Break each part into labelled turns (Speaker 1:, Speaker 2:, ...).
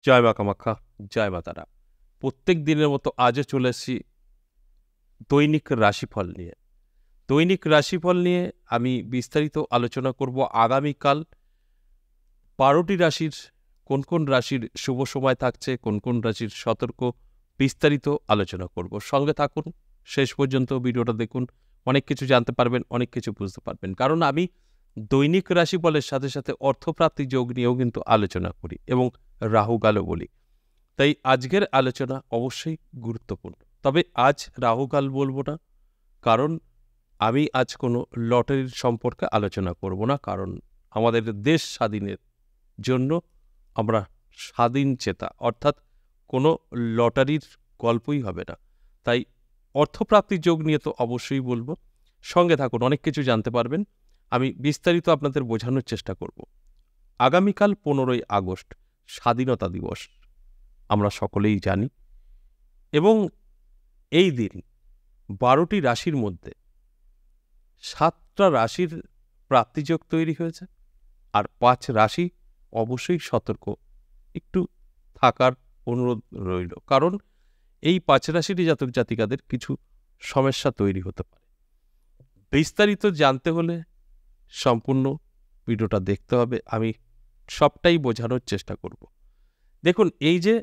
Speaker 1: জয় মা কামাখ্যা, জয় মা তারা। প্রত্যেক দিনের মতো আজও চলে এসেছি দৈনিক রাশিফল নিয়ে। দৈনিক রাশিফল নিয়ে আমি বিস্তারিত আলোচনা করব আগামীকাল ১২টি রাশির কোন রাশির শুভ সময় থাকছে, কোন রাশির সতর্ক বিস্তারিত আলোচনা করব। সঙ্গে থাকুন, শেষ পর্যন্ত ভিডিওটা দেখুন। অনেক কিছু জানতে পারবেন, অনেক কিছু বুঝতে পারবেন। কারণ আমি দৈনিক রাশিফলের সাথে অর্থপ্রাপ্তি যোগ নিয়েও কিন্তু আলোচনা করি এবং রাহুকালও বলি। তাই আজকের আলোচনা অবশ্যই গুরুত্বপূর্ণ। তবে আজ রাহুকাল বলবো না, কারণ আমি আজ কোনো লটারির সম্পর্কে আলোচনা করব না। কারণ আমাদের দেশ স্বাধীনের জন্য আমরা স্বাধীন চেতা, অর্থাৎ কোনো লটারির গল্পই হবে না। তাই অর্থপ্রাপ্তির যোগ নিয়ে তো অবশ্যই বলবো। সঙ্গে থাকুন, অনেক কিছু জানতে পারবেন। আমি বিস্তারিত আপনাদের বোঝানোর চেষ্টা করব। আগামীকাল 15ই আগস্ট স্বাধীনতা দিবস, আমরা সকলেই জানি। এবং এই দিন 12টি রাশির মধ্যে 7টা রাশির প্রাপ্তিযোগ তৈরি হয়েছে, আর 5 রাশি অবশ্যই সতর্ক একটু থাকার অনুরোধ রইল। কারণ এই 5 রাশিরই জাতক জাতিকাদের কিছু সমস্যা তৈরি হতে পারে। বিস্তারিত জানতে হলে সম্পূর্ণ ভিডিওটা দেখতে হবে। আমি সবটাই বোঝানোর চেষ্টা করব। দেখুন, এই যে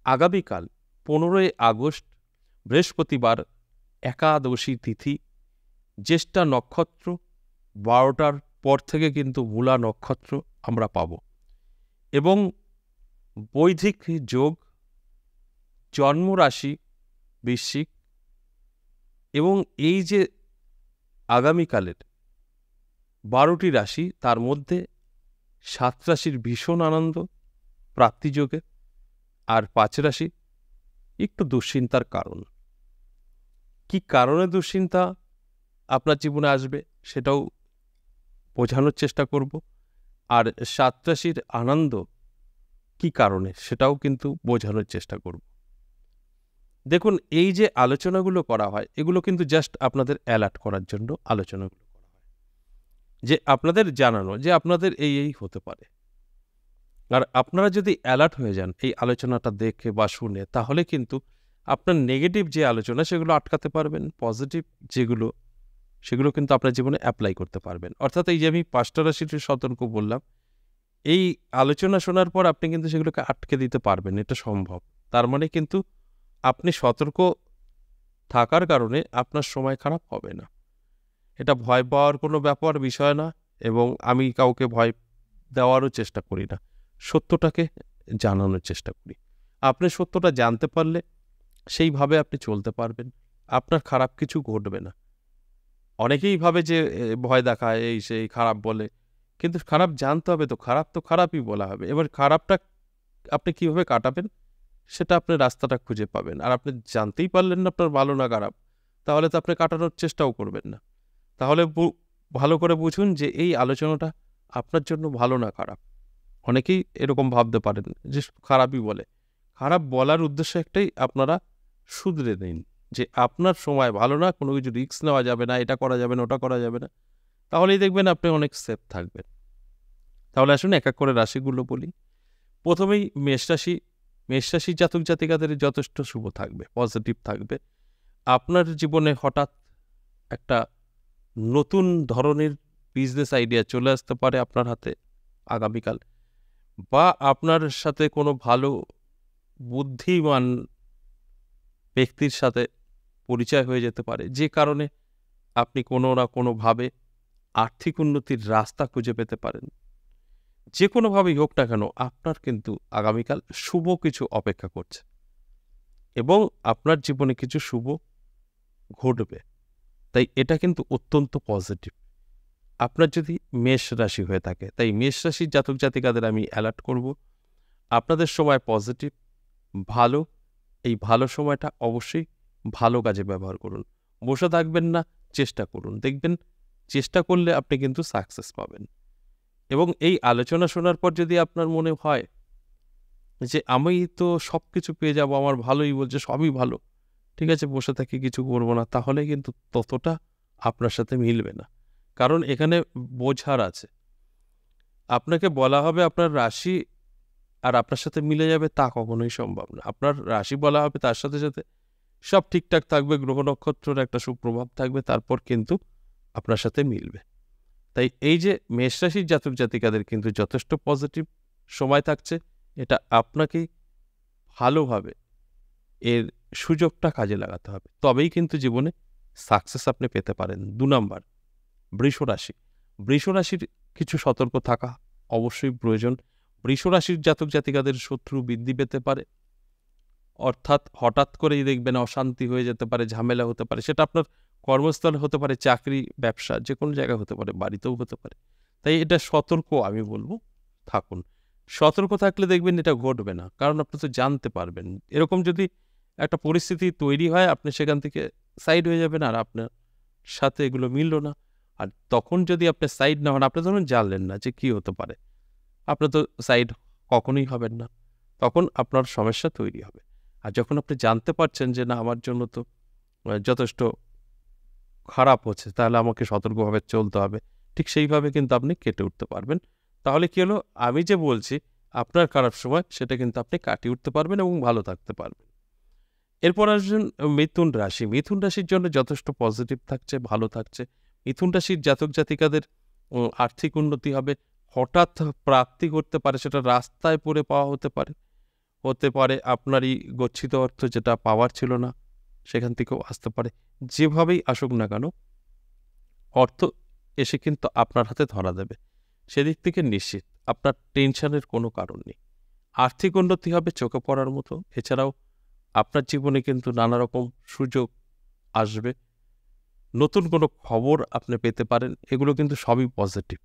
Speaker 1: আগামীকাল 15ই আগস্ট বৃহস্পতিবার, একাদশী তিথি, জ্যেষ্ঠা নক্ষত্র, 12টার পর থেকে কিন্তু মূলা নক্ষত্র আমরা পাব। এবং বৈদিক যোগ, জন্মরাশি বৃশ্চিক। এবং এই যে আগামীকালের 12টি রাশি, তার মধ্যে 7 রাশির ভীষণ আনন্দ প্রাপ্তিযোগে, আর 5 রাশি একটু দুশ্চিন্তার কারণ। কি কারণে দুশ্চিন্তা আপনার জীবনে আসবে সেটাও বোঝানোর চেষ্টা করব। আর 7 রাশির আনন্দ কি কারণে সেটাও কিন্তু বোঝানোর চেষ্টা করব। দেখুন, এই যে আলোচনাগুলো করা হয়, এগুলো কিন্তু জাস্ট আপনাদের অ্যালার্ট করার জন্য আলোচনাগুলো করা হয়, যে আপনাদের জানানো যে আপনাদের এই হতে পারে। আর আপনারা যদি অ্যালার্ট হয়ে যান এই আলোচনাটা দেখে বা শুনে, তাহলে কিন্তু আপনার নেগেটিভ যে আলোচনা সেগুলো আটকাতে পারবেন, পজিটিভ যেগুলো সেগুলো কিন্তু আপনার জীবনে অ্যাপ্লাই করতে পারবেন। অর্থাৎ এই যে আমি 5টা রাশির সতর্ক বললাম, এই আলোচনা শোনার পর আপনি কিন্তু সেগুলোকে আটকে দিতে পারবেন, এটা সম্ভব। তার মানে কিন্তু আপনি সতর্ক থাকার কারণে আপনার সময় খারাপ হবে না। এটা ভয় পাওয়ার কোনো বিষয় না, এবং আমি কাউকে ভয় দেওয়ারও চেষ্টা করি না। সত্যটাকে জানানোর চেষ্টা করি। আপনি সত্যটা জানতে পারলে সেইভাবে আপনি চলতে পারবেন। আপনার খারাপ কিছু ঘটবে না। অনেকেই ভাবে যে ভয় দেখায়, এই সেই খারাপ বলে। কিন্তু খারাপ জানতে হবে তো, খারাপ তো খারাপই বলা হবে। এবার খারাপটা আপনি কিভাবে কাটাবেন সেটা আপনি রাস্তাটা খুঁজে পাবেন। আর আপনি জানতেই পারলেন না আপনার ভালো না খারাপ, তাহলে তো আপনি কাটানোর চেষ্টাও করবেন না। তাহলে ভালো করে বুঝুন যে এই আলোচনাটা আপনার জন্য ভালো না খারাপ। অনেকেই এরকম ভাবতে পারেন যে খারাপই বলে। খারাপ বলার উদ্দেশ্য একটাই, আপনারা শুধরে নিন যে আপনার সময় ভালো না, কোনো কিছু রিস্ক নেওয়া যাবে না, এটা করা যাবে না, ওটা করা যাবে না। তাহলেই দেখবেন আপনি অনেক সেফ থাকবেন। তাহলে আসুন এক এক করে রাশিগুলো বলি। প্রথমেই মেষ রাশি। মেষ রাশির জাতক জাতিকাদের যথেষ্ট শুভ থাকবে, পজিটিভ থাকবে। আপনার জীবনে হঠাৎ একটা নতুন ধরনের বিজনেস আইডিয়া চলে আসতে পারে আপনার হাতে আগামীকাল, বা আপনার সাথে কোনো ভালো বুদ্ধিমান ব্যক্তির সাথে পরিচয় হয়ে যেতে পারে, যে কারণে আপনি কোনো না কোনোভাবে আর্থিক উন্নতির রাস্তা খুঁজে পেতে পারেন। যে কোনোভাবেই হোক না কেন, আপনার কিন্তু আগামীকাল শুভ কিছু অপেক্ষা করছে, এবং আপনার জীবনে কিছু শুভ ঘটবে। তাই এটা কিন্তু অত্যন্ত পজিটিভ আপনার যদি মেষ রাশি হয়ে থাকে। তাই মেষ রাশির জাতক জাতিকাদের আমি অ্যালার্ট করব, আপনাদের সময় পজিটিভ, ভালো। এই ভালো সময়টা অবশ্যই ভালো কাজে ব্যবহার করুন। বসে থাকবেন না, চেষ্টা করুন। দেখবেন চেষ্টা করলে আপনি কিন্তু সাকসেস পাবেন। এবং এই আলোচনা শোনার পর যদি আপনার মনে হয় যে আমি তো সব কিছু পেয়ে যাব, আমার ভালোই বলছে, সবই ভালো, ঠিক আছে বসে থাকি, কিছু করব না, তাহলে কিন্তু ততটা আপনার সাথে মিলবে না। কারণ এখানে বোঝার আছে। আপনাকে বলা হবে আপনার রাশি আর আপনার সাথে মিলে যাবে তা কখনোই সম্ভব না। আপনার রাশি বলা হবে, তার সাথে সাথে সব ঠিকঠাক থাকবে, গ্রহ নক্ষত্রের একটা সুপ্রভাব থাকবে, তারপর কিন্তু আপনার সাথে মিলবে। তাই এই যে মেষ রাশির জাতক জাতিকাদের কিন্তু যথেষ্ট পজিটিভ সময় থাকছে, এটা আপনাকেই ভালোভাবে এর সুযোগটা কাজে লাগাতে হবে, তবেই কিন্তু জীবনে সাকসেস আপনি পেতে পারেন। 2 নাম্বার, বৃষ রাশি। বৃষ রাশির কিছু সতর্ক থাকা অবশ্যই প্রয়োজন। বৃষ রাশির জাতক জাতিকাদের শত্রু বৃদ্ধি পেতে পারে, অর্থাৎ হঠাৎ করেই দেখবেন অশান্তি হয়ে যেতে পারে, ঝামেলা হতে পারে। সেটা আপনার কর্মস্থল হতে পারে, চাকরি, ব্যবসা, যে কোনো জায়গায় হতে পারে, বাড়িতেও হতে পারে। তাই এটা সতর্ক আমি বলবো থাকুন। সতর্ক থাকলে দেখবেন এটা ঘটবে না, কারণ আপনি তো জানতে পারবেন। এরকম যদি একটা পরিস্থিতি তৈরি হয়, আপনি সেখান থেকে সাইড হয়ে যাবেন, আর আপনার সাথে এগুলো মিলল না। আর তখন যদি আপনি সাইড না হন, আপনি ধরুন জানলেন না যে কি হতে পারে, আপনি তো সাইড কখনোই হবেন না, তখন আপনার সমস্যা তৈরি হবে। আর যখন আপনি জানতে পারছেন যে না, আমার জন্য তো যথেষ্ট খারাপ হচ্ছে, তাহলে আমাকে সতর্কভাবে চলতে হবে, ঠিক সেইভাবে কিন্তু আপনি কেটে উঠতে পারবেন। তাহলে কি হলো, আমি যে বলছি আপনার খারাপ সময়, সেটা কিন্তু আপনি কাটিয়ে উঠতে পারবেন এবং ভালো থাকতে পারবেন। এরপর আসুন মিথুন রাশি। মিথুন রাশির জন্য যথেষ্ট পজিটিভ থাকছে, ভালো থাকছে। মিথুন রাশির জাতক জাতিকাদের আর্থিক উন্নতি হবে, হঠাৎ প্রাপ্তি করতে পারে, সেটা রাস্তায় পড়ে পাওয়া হতে পারে আপনারই গচ্ছিত অর্থ, যেটা পাওয়ার ছিল না, সেখান থেকেও আসতে পারে। যেভাবেই আসুক না কেন, অর্থ এসে কিন্তু আপনার হাতে ধরা দেবে, সেদিক থেকে নিশ্চিত, আপনার টেনশনের কোনো কারণ নেই। আর্থিক উন্নতি হবে চোখে পড়ার মতো। এছাড়াও আপনার জীবনে কিন্তু নানা রকম সুযোগ আসবে, নতুন কোনো খবর আপনি পেতে পারেন, এগুলো কিন্তু সবই পজিটিভ।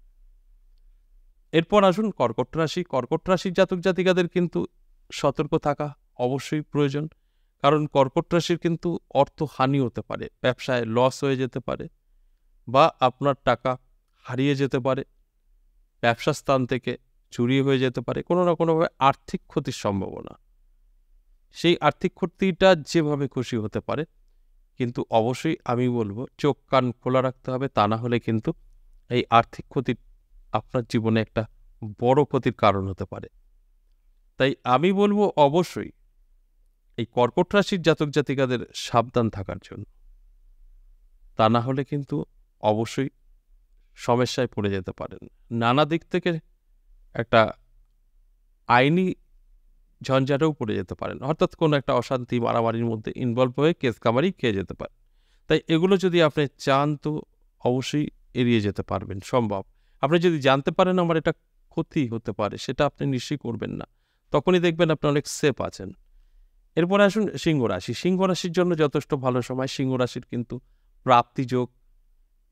Speaker 1: এরপর আসুন কর্কট রাশি। কর্কট রাশির জাতক জাতিকাদের কিন্তু সতর্ক থাকা অবশ্যই প্রয়োজন, কারণ কর্কট রাশির কিন্তু অর্থ হানি হতে পারে, ব্যবসায় লস হয়ে যেতে পারে, বা আপনার টাকা হারিয়ে যেতে পারে, ব্যবসা স্থান থেকে চুরি হয়ে যেতে পারে, কোনো না কোনোভাবে আর্থিক ক্ষতির সম্ভাবনা। সেই আর্থিক ক্ষতিটা যেভাবে খুশি হতে পারে, কিন্তু অবশ্যই আমি বলবো চোখ কান খোলা রাখতে হবে, তা না হলে কিন্তু এই আর্থিক ক্ষতি আপনার জীবনে একটা বড় ক্ষতির কারণ হতে পারে। তাই আমি বলবো অবশ্যই এই কর্কট রাশির জাতক জাতিকাদের সাবধান থাকার জন্য, তা না হলে কিন্তু অবশ্যই সমস্যায় পড়ে যেতে পারেন। নানা দিক থেকে একটা আইনি ঝঞ্ঝাটেও পড়ে যেতে পারেন, অর্থাৎ কোনো একটা অশান্তি মারামারির মধ্যে ইনভলভ হয়ে কেস কামারি খেয়ে যেতে পারেন। তাই এগুলো যদি আপনি চান, তো অবশ্যই এড়িয়ে যেতে পারবেন, সম্ভব। আপনি যদি জানতে পারেন আমার এটা ক্ষতি হতে পারে, সেটা আপনি নিশ্চয়ই করবেন না, তখনই দেখবেন আপনি অনেক সেফ আছেন। এরপরে আসুন সিংহ রাশি। সিংহ রাশির জন্য যথেষ্ট ভালো সময়। সিংহ রাশির কিন্তু প্রাপ্তিযোগ,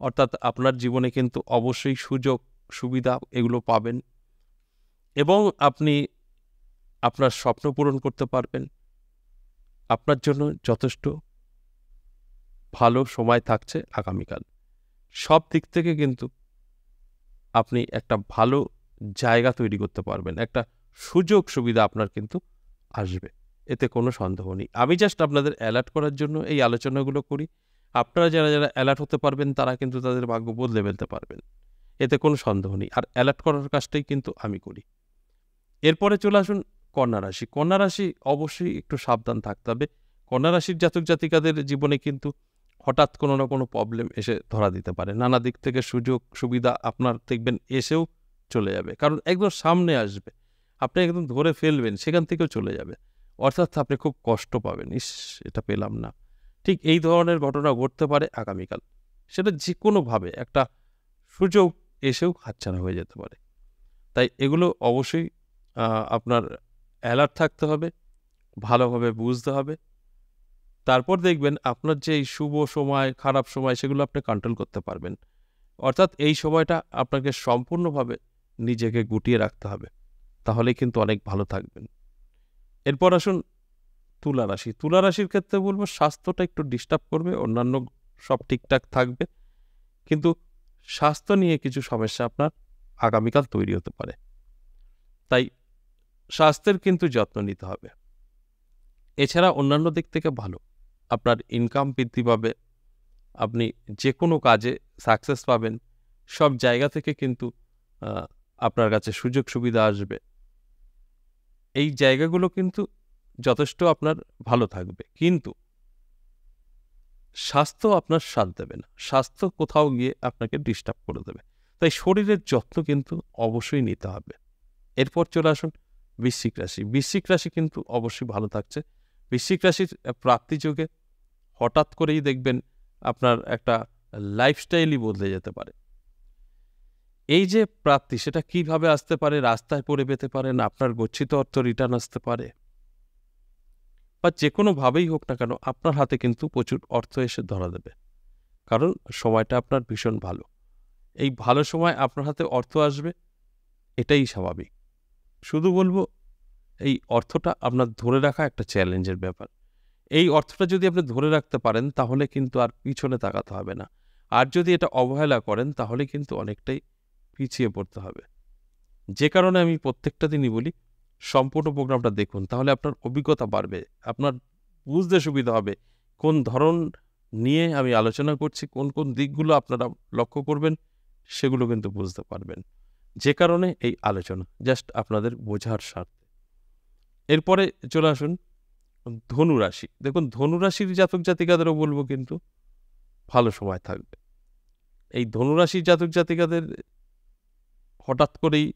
Speaker 1: অর্থাৎ আপনার জীবনে কিন্তু অবশ্যই সুযোগ সুবিধা এগুলো পাবেন, এবং আপনি আপনার স্বপ্ন পূরণ করতে পারবেন। আপনার জন্য যথেষ্ট ভালো সময় থাকছে আগামীকাল। সব দিক থেকে কিন্তু আপনি একটা ভালো জায়গা তৈরি করতে পারবেন, একটা সুযোগ সুবিধা আপনার কিন্তু আসবে, এতে কোনো সন্দেহ নেই। আমি জাস্ট আপনাদের অ্যালার্ট করার জন্য এই আলোচনাগুলো করি। আপনারা যারা যারা অ্যালার্ট হতে পারবেন, তারা কিন্তু তাদের ভাগ্য বদলে ফেলতে পারবেন, এতে কোনো সন্দেহ নেই। আর অ্যালার্ট করার কাজটাই কিন্তু আমি করি। এরপরে চলে আসুন কন্যা রাশি। কন্যা রাশি অবশ্যই একটু সাবধান থাকতে হবে। কন্যা রাশির জাতক জাতিকাদের জীবনে কিন্তু হঠাৎ কোনো না কোনো প্রবলেম এসে ধরা দিতে পারে, নানা দিক থেকে সুযোগ সুবিধা আপনার দেখবেন এসেও চলে যাবে, কারণ একদম সামনে আসবে, আপনি একদম ধরে ফেলবেন, সেখান থেকেও চলে যাবে, অর্থাৎ আপনি খুব কষ্ট পাবেন, ইস এটা পেলাম না। ঠিক এই ধরনের ঘটনা ঘটতে পারে আগামীকাল, সেটা যে কোনোভাবে একটা সুযোগ এসেও হাতছাড়া হয়ে যেতে পারে। তাই এগুলো অবশ্যই আপনার অ্যালার্ট থাকতে হবে, ভালোভাবে বুঝতে হবে, তারপর দেখবেন আপনার যে এই শুভ সময় খারাপ সময় সেগুলো আপনি কন্ট্রোল করতে পারবেন। অর্থাৎ এই সময়টা আপনাকে সম্পূর্ণভাবে নিজেকে গুটিয়ে রাখতে হবে, তাহলে কিন্তু অনেক ভালো থাকবেন। এরপর আসুন তুলা রাশি। তুলা রাশির ক্ষেত্রে বলবো স্বাস্থ্যটা একটু ডিস্টার্ব করবে, অন্যান্য সব ঠিকঠাক থাকবে, কিন্তু স্বাস্থ্য নিয়ে কিছু সমস্যা আপনার আগামীকাল তৈরি হতে পারে। তাই স্বাস্থ্যের কিন্তু যত্ন নিতে হবে। এছাড়া অন্যান্য দিক থেকে ভালো, আপনার ইনকাম বৃদ্ধি পাবে, আপনি যে কোনো কাজে সাকসেস পাবেন, সব জায়গা থেকে কিন্তু আপনার কাছে সুযোগ সুবিধা আসবে। এই জায়গাগুলো কিন্তু যথেষ্ট আপনার ভালো থাকবে, কিন্তু স্বাস্থ্য আপনার সাথ দেবে না। স্বাস্থ্য কোথাও গিয়ে আপনাকে ডিস্টার্ব করে দেবে। তাই শরীরের যত্ন কিন্তু অবশ্যই নিতে হবে। এরপর চলে আসুন বৃশ্চিক রাশি। বৃশ্চিক রাশি কিন্তু অবশ্যই ভালো থাকছে। বৃশ্চিক রাশির প্রাপ্তিযোগে হঠাৎ করেই দেখবেন আপনার একটা লাইফস্টাইলই বদলে যেতে পারে। এই যে প্রাপ্তি, সেটা কিভাবে আসতে পারে? রাস্তায় পড়ে পেতে পারেন, আপনার গচ্ছিত অর্থ রিটার্ন আসতে পারে, বা যে কোনোভাবেই হোক না কেন আপনার হাতে কিন্তু প্রচুর অর্থ এসে ধরা দেবে। কারণ সময়টা আপনার ভীষণ ভালো। এই ভালো সময় আপনার হাতে অর্থ আসবে, এটাই স্বাভাবিক। শুধু বলবো, এই অর্থটা আপনার ধরে রাখা একটা চ্যালেঞ্জের ব্যাপার। এই অর্থটা যদি আপনি ধরে রাখতে পারেন তাহলে কিন্তু আর পিছনে তাকাতে হবে না। আর যদি এটা অবহেলা করেন তাহলে কিন্তু অনেকটাই পিছিয়ে পড়তে হবে। যে কারণে আমি প্রত্যেকটা দিনই বলি, সম্পূর্ণ প্রোগ্রামটা দেখুন, তাহলে আপনার অভিজ্ঞতা বাড়বে, আপনার বুঝতে সুবিধা হবে কোন ধরন নিয়ে আমি আলোচনা করছি, কোন কোন দিকগুলো আপনারা লক্ষ্য করবেন, সেগুলো কিন্তু বুঝতে পারবেন। যে কারণে এই আলোচনা জাস্ট আপনাদের বোঝার স্বার্থে। এরপরে চলে আসুন ধনুরাশি। দেখুন, ধনুরাশির জাতক জাতিকাদেরও বলবো কিন্তু ভালো সময় থাকবে। এই ধনুরাশির জাতক জাতিকাদের হঠাৎ করেই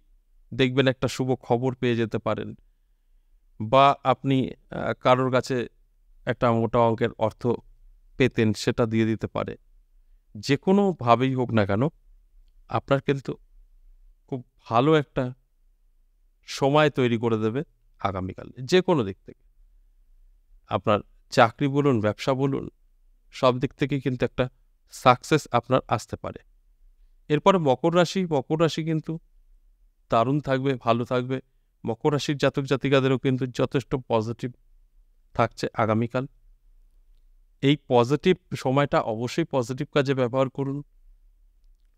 Speaker 1: দেখবেন একটা শুভ খবর পেয়ে যেতে পারেন, বা আপনি কারোর কাছে একটা মোটা অঙ্কের অর্থ পেতেন, সেটা দিয়ে দিতে পারে। যে কোনোভাবেই হোক না কেন আপনার কিন্তু খুব ভালো একটা সময় তৈরি করে দেবে আগামীকালে, যে কোনো দিক থেকে। আপনার চাকরি বলুন, ব্যবসা বলুন, সব দিক থেকে কিন্তু একটা সাকসেস আপনার আসতে পারে। এরপরে মকর রাশি। মকর রাশি কিন্তু দারুণ থাকবে, ভালো থাকবে। মকর রাশির জাতক জাতিকাদেরও কিন্তু যথেষ্ট পজিটিভ থাকছে আগামীকাল। এই পজিটিভ সময়টা অবশ্যই পজিটিভ কাজে ব্যবহার করুন,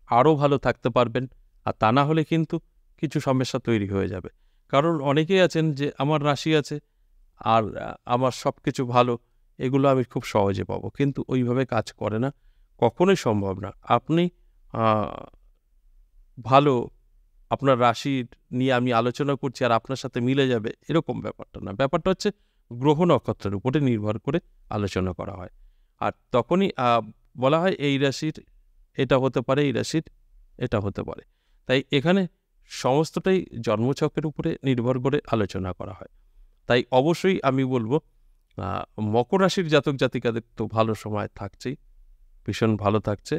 Speaker 1: আরও ভালো থাকতে পারবেন। আর তা না হলে কিন্তু কিছু সমস্যা তৈরি হয়ে যাবে। কারণ অনেকেই আছেন যে আমার রাশি আছে আর আমার সব কিছু ভালো, এগুলো আমি খুব সহজে পাবো, কিন্তু ওইভাবে কাজ করে না, কখনোই সম্ভব না। আপনি ভালো, আপনার রাশি নিয়ে আমি আলোচনা করছি আর আপনার সাথে মিলে যাবে, এরকম ব্যাপারটা না। ব্যাপারটা হচ্ছে গ্রহ নক্ষত্রের উপরে নির্ভর করে আলোচনা করা হয়। আর তখনই বলা হয় এই রাশির এটা হতে পারে, এই রাশির এটা হতে পারে। তাই এখানে সমস্তটাই জন্মছকের উপরে নির্ভর করে আলোচনা করা হয়। তাই অবশ্যই আমি বলবো মকর রাশির জাতক জাতিকাদের তো ভালো সময় থাকছেই, ভীষণ ভালো থাকছে,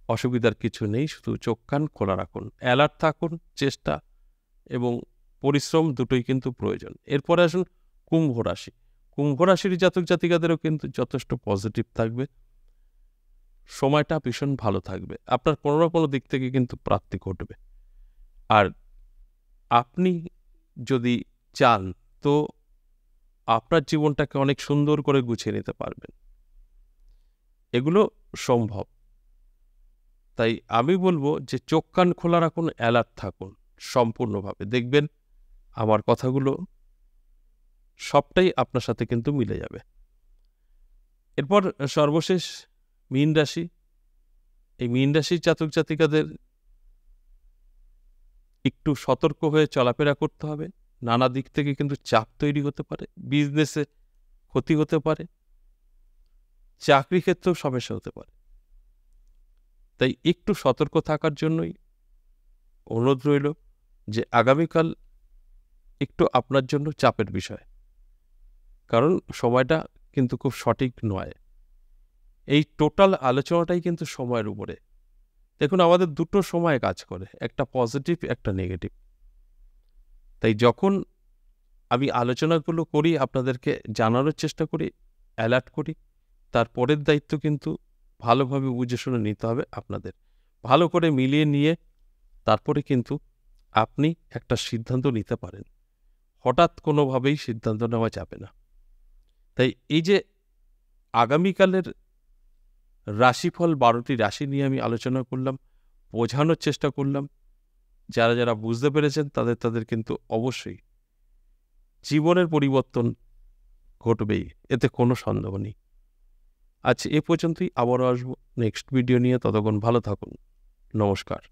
Speaker 1: অসুবিধার কিছু নেই। শুধু চোখ কান খোলা রাখুন, অ্যালার্ট থাকুন, চেষ্টা এবং পরিশ্রম দুটোই কিন্তু প্রয়োজন। এরপরে আসুন কুম্ভ রাশি। কুম্ভ রাশির জাতক জাতিকাদেরও কিন্তু যথেষ্ট পজিটিভ থাকবে, সময়টা ভীষণ ভালো থাকবে, আপনার কোনো না কোনো দিক থেকে কিন্তু প্রাপ্তি ঘটবে। আর আপনি যদি চান তো আপনার জীবনটাকে অনেক সুন্দর করে গুছিয়ে নিতে পারবেন, এগুলো সম্ভব। তাই আমি বলবো যে চোখ কান খোলা রাখুন, অ্যালার্ট থাকুন সম্পূর্ণভাবে, দেখবেন আমার কথাগুলো সবটাই আপনার সাথে কিন্তু মিলে যাবে। এরপর সর্বশেষ মীন রাশি। এই মীন রাশির জাতক জাতিকাদের একটু সতর্ক হয়ে চলাফেরা করতে হবে। নানা দিক থেকে কিন্তু চাপ তৈরি হতে পারে, বিজনেসে ক্ষতি হতে পারে, চাকরি ক্ষেত্রেও সমস্যা হতে পারে। তাই একটু সতর্ক থাকার জন্যই অনুরোধ রইল যে আগামীকাল একটু আপনার জন্য চাপের বিষয়, কারণ সময়টা কিন্তু খুব সঠিক নয়। এই টোটাল আলোচনাটাই কিন্তু সময়ের উপরে। দেখুন, আমাদের দুটো সময় কাজ করে, একটা পজিটিভ, একটা নেগেটিভ। তাই যখন আমি আলোচনাগুলো করি, আপনাদেরকে জানানোর চেষ্টা করি, অ্যালার্ট করি, তারপরের দায়িত্ব কিন্তু ভালোভাবে বুঝে শুনে নিতে হবে আপনাদের। ভালো করে মিলিয়ে নিয়ে তারপরে কিন্তু আপনি একটা সিদ্ধান্ত নিতে পারেন। হঠাৎ কোনোভাবেই সিদ্ধান্ত নেওয়া যাবে না। তাই এই যে আগামীকালের রাশিফল 12টি রাশি নিয়ে আমি আলোচনা করলাম, বোঝানোর চেষ্টা করলাম, যারা যারা বুঝতে পেরেছেন তাদের কিন্তু অবশ্যই জীবনের পরিবর্তন ঘটবেই, এতে কোনো সন্দেহ নেই। আজ এ পর্যন্তই, আবারও আসবো নেক্সট ভিডিও নিয়ে। ততক্ষণ ভালো থাকুন, নমস্কার।